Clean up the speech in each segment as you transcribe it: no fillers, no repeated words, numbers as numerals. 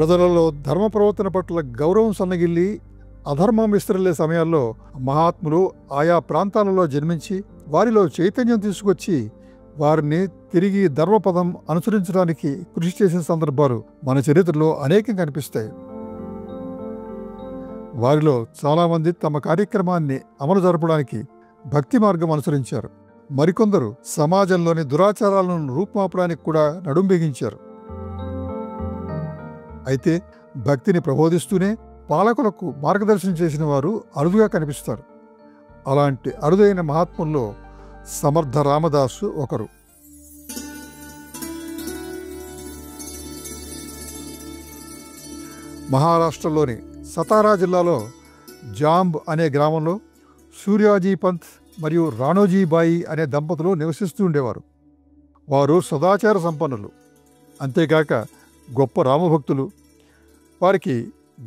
ప్రజలలో ధర్మ ప్రవర్తన పట్ల గౌరవం సన్నగిల్లి అధర్మం విస్తరిల్లే సమయాల్లో మహాత్ములు ఆయా ప్రాంతాలలో జన్మించి వారిలో చైతన్యం తీసుకొచ్చి వారిని తిరిగి ధర్మపదం అనుసరించడానికి కృషి చేసిన సందర్భాలు మన చరిత్రలో అనేకం కనిపిస్తాయి. వారిలో చాలామంది తమ కార్యక్రమాన్ని అమలు జరపడానికి భక్తి మార్గం అనుసరించారు. మరికొందరు సమాజంలోని దురాచారాలను రూపుమాపడానికి కూడా నడుం బిగించారు. అయితే భక్తిని ప్రబోధిస్తూనే పాలకులకు మార్గదర్శనం చేసిన వారు అరుదుగా కనిపిస్తారు. అలాంటి అరుదైన మహాత్ముల్లో సమర్థ రామదాసు ఒకరు. మహారాష్ట్రలోని సతారా జిల్లాలో జాంబ్ అనే గ్రామంలో సూర్యాజీ పంత్ మరియు రాణోజీబాయి అనే దంపతులు నివసిస్తూ ఉండేవారు. వారు సదాచార సంపన్నులు, అంతేకాక గొప్ప రామభక్తులు. వారికి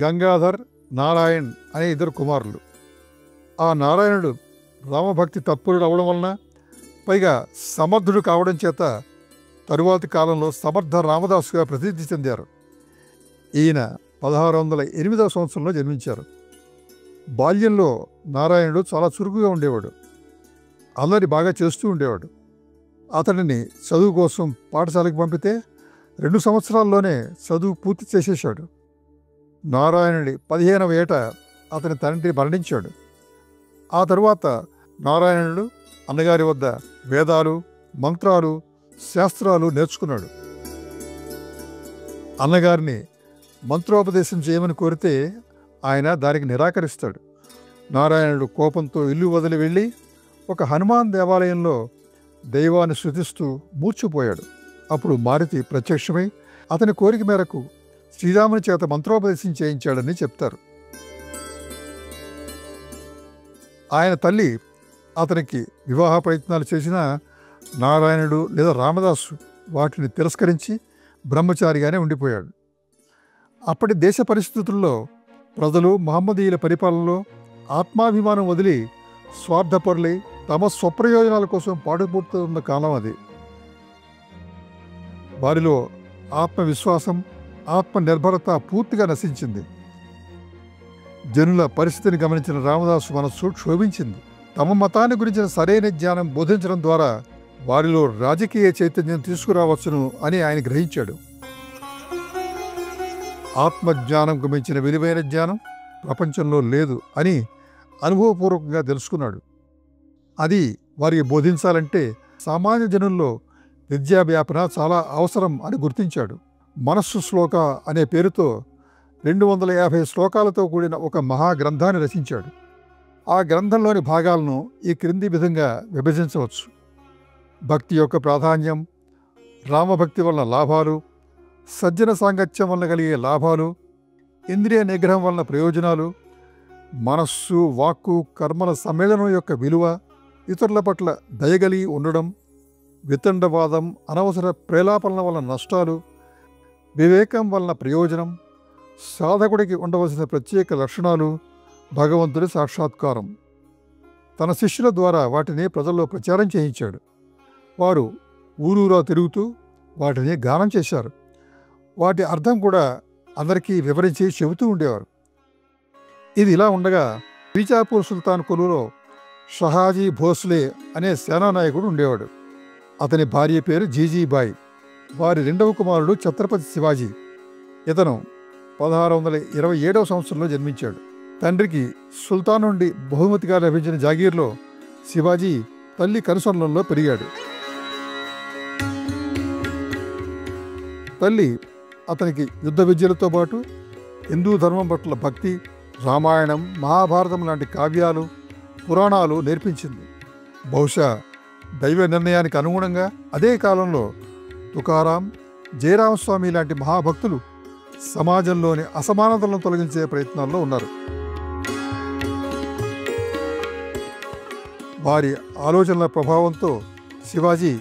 గంగాధర్, నారాయణ్ అనే ఇద్దరు కుమారులు. ఆ నారాయణుడు రామభక్తి తత్పరుడు అవడం వలన, పైగా సమర్థుడు కావడం చేత తరువాతి కాలంలో సమర్థ రామదాసుగా ప్రసిద్ధి చెందారు. ఈయన 1608వ సంవత్సరంలో జన్మించారు. బాల్యంలో నారాయణుడు చాలా చురుకుగా ఉండేవాడు. అల్లరి బాగా చేస్తూ ఉండేవాడు. అతడిని చదువు కోసం పాఠశాలకు పంపితే 2 సంవత్సరాల్లోనే చదువు పూర్తి చేసేశాడు. నారాయణుడి 15వ ఏట అతని తండ్రి మరణించాడు. ఆ తరువాత నారాయణుడు అన్నగారి వద్ద వేదాలు, మంత్రాలు, శాస్త్రాలు నేర్చుకున్నాడు. అన్నగారిని మంత్రోపదేశం చేయమని కోరితే ఆయన దానికి నిరాకరిస్తాడు. నారాయణుడు కోపంతో ఇల్లు వదిలి వెళ్ళి ఒక హనుమాన్ దేవాలయంలో దైవాన్ని స్తుతిస్తూ మూర్చిపోయాడు. అప్పుడు మారుతి ప్రత్యక్షమై అతని కోరిక మేరకు శ్రీరాముని చేత మంత్రోపదేశం చేయించాడని చెప్తారు. ఆయన తల్లి అతనికి వివాహ ప్రయత్నాలు చేసినా నారాయణుడు లేదా రామదాసు వాటిని తిరస్కరించి బ్రహ్మచారిగానే ఉండిపోయాడు. అప్పటి దేశ పరిస్థితుల్లో ప్రజలు మహమ్మదీయుల పరిపాలనలో ఆత్మాభిమానం వదిలి స్వార్థపరులై తమ స్వప్రయోజనాల కోసం పాటుపడుతున్న కాలం అది. వారిలో ఆత్మవిశ్వాసం, ఆత్మనిర్భరత పూర్తిగా నశించింది. జనుల పరిస్థితిని గమనించిన రామదాసు మనస్సు క్షోభించింది. తమ మతాన్ని గురించిన సరైన జ్ఞానం బోధించడం ద్వారా వారిలో రాజకీయ చైతన్యం తీసుకురావచ్చును అని ఆయన గ్రహించాడు. ఆత్మజ్ఞానంకు మించిన విలువైన జ్ఞానం ప్రపంచంలో లేదు అని అనుభవపూర్వకంగా తెలుసుకున్నాడు. అది వారికి బోధించాలంటే సామాన్య జనుల్లో విద్యా వ్యాపన చాలా అవసరం అని గుర్తించాడు. మనస్సు శ్లోక అనే పేరుతో 250 శ్లోకాలతో కూడిన ఒక మహాగ్రంథాన్ని రచించాడు. ఆ గ్రంథంలోని భాగాలను ఈ క్రింది విధంగా విభజించవచ్చు. భక్తి యొక్క ప్రాధాన్యం, రామభక్తి వలన లాభాలు, సజ్జన సాంగత్యం వలన కలిగే లాభాలు, ఇంద్రియ నిగ్రహం వలన ప్రయోజనాలు, మనస్సు, వాక్కు, కర్మల సమ్మేళనం యొక్క విలువ, ఇతరుల పట్ల దయగలిగి ఉండడం, వితండవాదం, అనవసర ప్రేలాపనల వలన నష్టాలు, వివేకం వలన ప్రయోజనం, సాధకుడికి ఉండవలసిన ప్రత్యేక లక్షణాలు, భగవంతుడి సాక్షాత్కారం. తన శిష్యుల ద్వారా వాటిని ప్రజల్లో ప్రచారం చేయించాడు. వారు ఊరూరా తిరుగుతూ వాటిని గానం చేశారు. వాటి అర్థం కూడా అందరికీ వివరించి చెబుతూ ఉండేవారు. ఇది ఇలా ఉండగా బీజాపూర్ సుల్తాన్ కొలువులో షహాజీ భోస్లే అనే సేనానాయకుడు ఉండేవాడు. అతని భార్య పేరు జీజీబాయి. వారి 2వ కుమారుడు ఛత్రపతి శివాజీ. ఇతను 1627వ సంవత్సరంలో జన్మించాడు. తండ్రికి సుల్తాన్ నుండి బహుమతిగా లభించిన జాగీర్లో శివాజీ తల్లి కనుసన్నల్లో పెరిగాడు. తల్లి అతనికి యుద్ధ విద్యలతో పాటు హిందూ ధర్మం పట్ల భక్తి, రామాయణం, మహాభారతం లాంటి కావ్యాలు, పురాణాలు నేర్పించింది. బహుశా దైవ నిర్ణయానికి అనుగుణంగా అదే కాలంలో తుకారాం, జయరామస్వామి లాంటి మహాభక్తులు సమాజంలోని అసమానతలను తొలగించే ప్రయత్నాల్లో ఉన్నారు. వారి ఆలోచనల ప్రభావంతో శివాజీ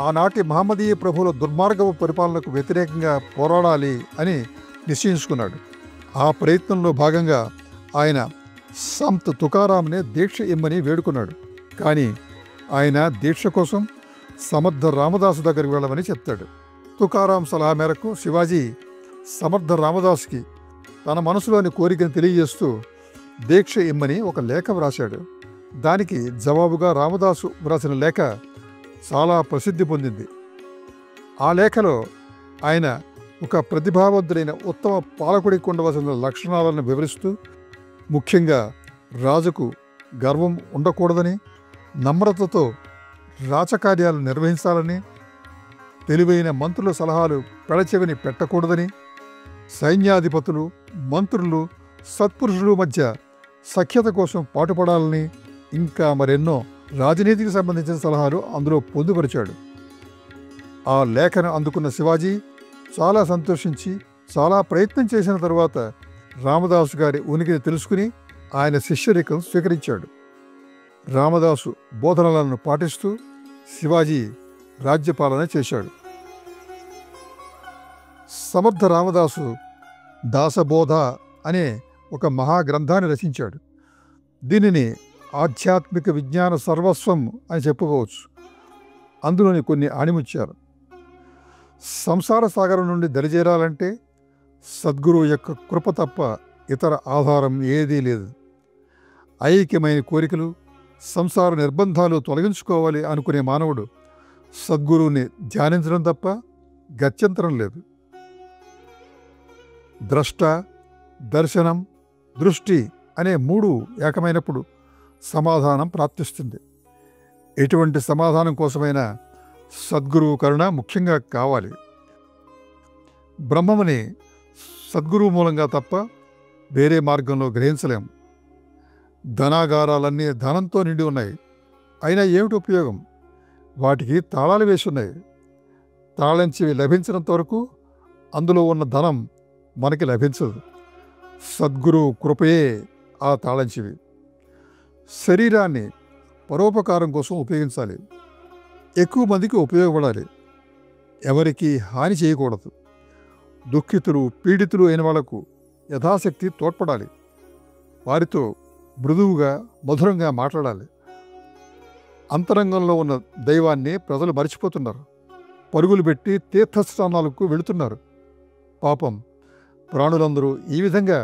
ఆనాటి మహమ్మదీయ ప్రభువుల దుర్మార్గపు పరిపాలనకు వ్యతిరేకంగా పోరాడాలి అని నిశ్చయించుకున్నాడు. ఆ ప్రయత్నంలో భాగంగా ఆయన సంత్ తుకారాంనే దీక్ష ఇమ్మని వేడుకున్నాడు. కానీ ఆయన దీక్ష కోసం సమర్థ రామదాసు దగ్గరికి వెళ్ళమని చెప్తాడు. తుకారాం సలహా మేరకు శివాజీ సమర్థ రామదాసుకి తన మనసులోని కోరికను తెలియజేస్తూ దీక్ష ఇమ్మని ఒక లేఖ వ్రాశాడు. దానికి జవాబుగా రామదాసు వ్రాసిన లేఖ చాలా ప్రసిద్ధి పొందింది. ఆ లేఖలో ఆయన ఒక ప్రతిభావంతుడైన ఉత్తమ పాలకుడికి ఉండవలసిన లక్షణాలను వివరిస్తూ, ముఖ్యంగా రాజుకు గర్వం ఉండకూడదని, నమ్రతతో రాచకార్యాలు నిర్వహించాలని, తెలివైన మంత్రుల సలహాలు పెడచెవిని పెట్టకూడదని, సైన్యాధిపతులు, మంత్రులు, సత్పురుషుల మధ్య సఖ్యత కోసం పాటుపడాలని, ఇంకా మరెన్నో రాజనీతికి సంబంధించిన సలహాలు అందులో పొందుపరిచాడు. ఆ లేఖను అందుకున్న శివాజీ చాలా సంతోషించి చాలా ప్రయత్నం చేసిన తరువాత రామదాసు గారి ఉనికిని తెలుసుకుని ఆయన శిష్యరికం స్వీకరించాడు. రామదాసు బోధనలను పాటిస్తూ శివాజీ రాజ్యపాలన చేశాడు. సమర్థ రామదాసు దాసబోధ అనే ఒక మహాగ్రంథాన్ని రచించాడు. దీనిని ఆధ్యాత్మిక విజ్ఞాన సర్వస్వం అని చెప్పుకోవచ్చు. అందులోని కొన్ని ఆణిముత్యాలు: సంసార సాగరం నుండి దరిచేరాలంటే సద్గురువు యొక్క కృప తప్ప ఇతర ఆధారం ఏదీ లేదు. ఐక్యమైన కోరికలు, సంసార నిర్బంధాలు తొలగించుకోవాలి అనుకునే మానవుడు సద్గురువుని ధ్యానించడం తప్ప గత్యంతరం లేదు. ద్రష్ట, దర్శనం, దృష్టి అనే మూడు ఏకమైనప్పుడు సమాధానం ప్రాప్తిస్తుంది. ఎటువంటి సమాధానం కోసమైనా సద్గురువు కరుణ ముఖ్యంగా కావాలి. బ్రహ్మముని సద్గురువు మూలంగా తప్ప వేరే మార్గంలో గ్రహించలేం. ధనాగారాలన్నీ ధనంతో నిండి ఉన్నాయి. అయినా ఏమిటి ఉపయోగం? వాటికి తాళాలు వేసి ఉన్నాయి. తాళం చెవి లభించినంత వరకు అందులో ఉన్న ధనం మనకి లభించదు. సద్గురువు కృపయే ఆ తాళం చెవి. శరీరాన్ని పరోపకారం కోసం ఉపయోగించాలి. ఎక్కువ మందికి ఉపయోగపడాలి. ఎవరికి హాని చేయకూడదు. దుఃఖితులు, పీడితులు అయిన వాళ్లకు యథాశక్తి తోడ్పడాలి. వారితో మృదువుగా, మధురంగా మాట్లాడాలి. అంతరంగంలో ఉన్న దైవాన్ని ప్రజలు మరిచిపోతున్నారు. పరుగులు పెట్టి తీర్థస్థానాలకు వెళుతున్నారు. పాపం, ప్రాణులందరూ ఈ విధంగా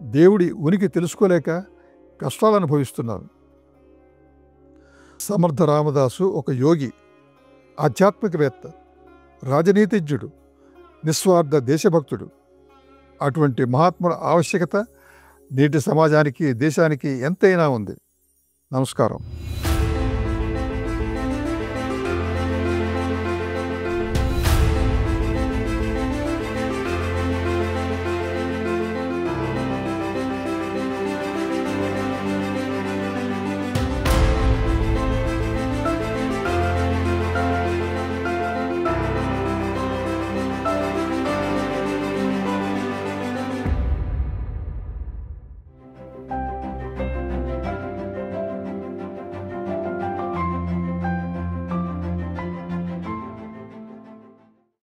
దేవుడి ఉనికి తెలుసుకోలేక కష్టాలు అనుభవిస్తున్నారు. సమర్థ రామదాసు ఒక యోగి, ఆధ్యాత్మికవేత్త, రాజనీతిజ్ఞుడు, నిస్వార్థ దేశభక్తుడు. అటువంటి మహాత్ముల ఆవశ్యకత నేటి సమాజానికి, దేశానికి ఎంతైనా ఉంది. నమస్కారం.